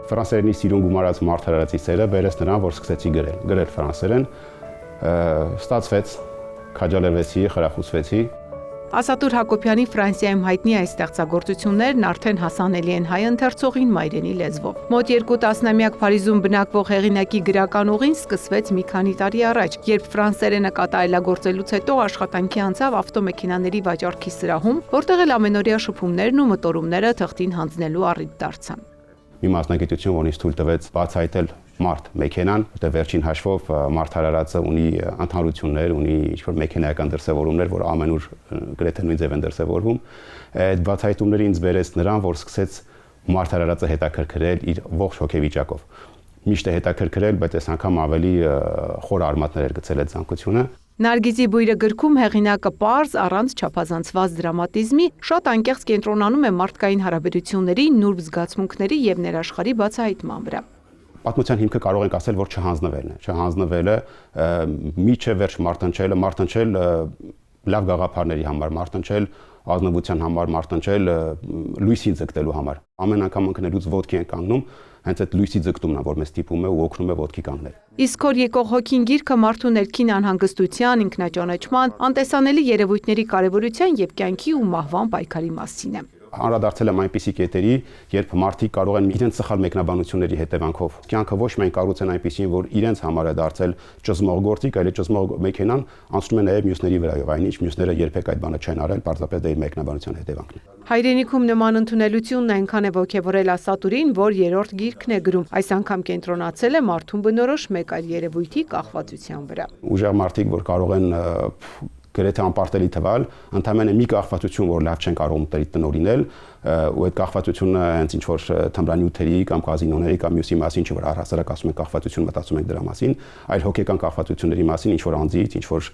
Ֆրանսերենի սիրուն գումարած մարդարարացի սերը բերեց նրան, որ սկսեցի գրել ֆրանսերեն, ստացվեց, քաջալերվեցի, խրախուսվեցի։ Ասատուր Հակոբյանի Ֆրանսիայում հայտնի այս ստեղծագործություններն արդեն հասանելի են հայ ընթերցողին մայրենի լեզվով։ Մոտ 2 տասնամյակ Փարիզում բնակվող հեղինակի գրական ուղին սկսվեց մի քանի տարի առաջ, երբ ֆրանսերենը կատարելագործելուց հետո աշխատանքի անցավ ավտոմեքենաների վաճառքի սրահում, որտեղ էլ ամենօրյա շփումներն ու մտորումները թղթին հանձնելու առիթ դարձան։ Մի մասնագիտություն, որ ինձ թույլ տվեց բացահայտել մարդ մեքենան, որտեղ վերջին հաշվով մարդարարածը ունի ընդհանրություններ, ունի ինչ-որ մեքենայական դրսևորումներ, որ ամենուր գրեթե նույն ձև են դրսևորվում։ Այդ բացահայտումները ինձ բերեց նրան, որ սկսեց մարդարարածը հետաքրքրել իր ողջ հոգեվիճակով։ Միշտ է հետաքրքրել, բայց այս անգամ ավելի խոր արմատներ էր գցել այդ ցանկությունը։ Նարգիզի բույրը գրքում հեղինակը պարզ, առանց չափազանցված դրամատիզմի, շատ անկեղծ կենտրոնանում է մարդկային հարաբերությունների, նուրբ զգացմունքների եւ ներաշխարհի բացահայտման վրա։ Պատմության հիմքը կարող ենք ասել, որ չհանձնվելն է, չհանձնվելը, միջև վերջ մարտնչել լավ գաղափարների համար, մարտնչել ազնվության համար, մարտնչել լույսին ձգտելու համար։ Ամեն անգամ ընկնելուց ոտքի են կանգնում, հենց այդ լույսի ձգտումն է, որ մեզ ստիպում է ու օգնում է ոտքի կանգնել։ Իսկ հոր եկող հոգին գիրքը մարդու ներքին անհանգստության, ինքնաճանաչման, անտեսանելի երևույթների կարևորության եւ կյանքի ու մահվան պայքարի մասին է։ Անդրադարձել եմ այնպիսի կետերի, երբ մարդիկ կարող են իրենց սխալ մեկնաբանությունների հետևանքով կյանքը ոչ միայն կառուցեն այնպիսին, որ իրենց համար է դարձել ճզմող գործիք, այլ ճզմող մեքենան անցնում է նաև մյուսների վրայով, այնինչ մյուսները երբեք այդ բանը չեն արել, պարզապես դա իր մեկնաբանության հետևանքն է։ Հայրենիքում նման ընդունելությունն այնքան է ոգևորել ասատուրին, որ երրորդ գիրքն է գրում, այս անգամ կենտրոնացել է մարդուն բնորոշ մեկ այլ երևույթի կախվածության վրա։ Ուժեղ մարդիկ, որ կարող են գրեթե անպարտելի թվալ, ընդհանրապես մի կախվածություն, որ լավ չեն կարող տնօրինել, ու այդ կախվածությունը հենց ինչ որ թմրանյութերի կամ կազինոների կամ մյուսի մասին, չէ՞ որ առհասարակ ասում են կախվածություն, մտածում ենք դրա մասին, այլ հոգեկան կախվածությունների մասին, ինչ որ անձից, ինչ որ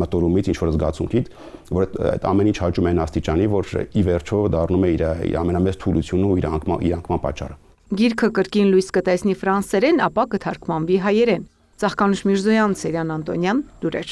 մտորումից, ինչ որ զգացմունքից, որ այդ ամեն ինչ հաճում են աստիճանի, որ ի վերջո դառնում է իր ամենամեծ թուլությունը ու իր անկման պատճառը։ Գիրքը կրկին լույս կտեսնի ֆրանսերեն, ապա կթարգմանվի հայերեն։ Ծաղկանուշ Միրզոյան, Սերյան Անտոնյան, լուրեր։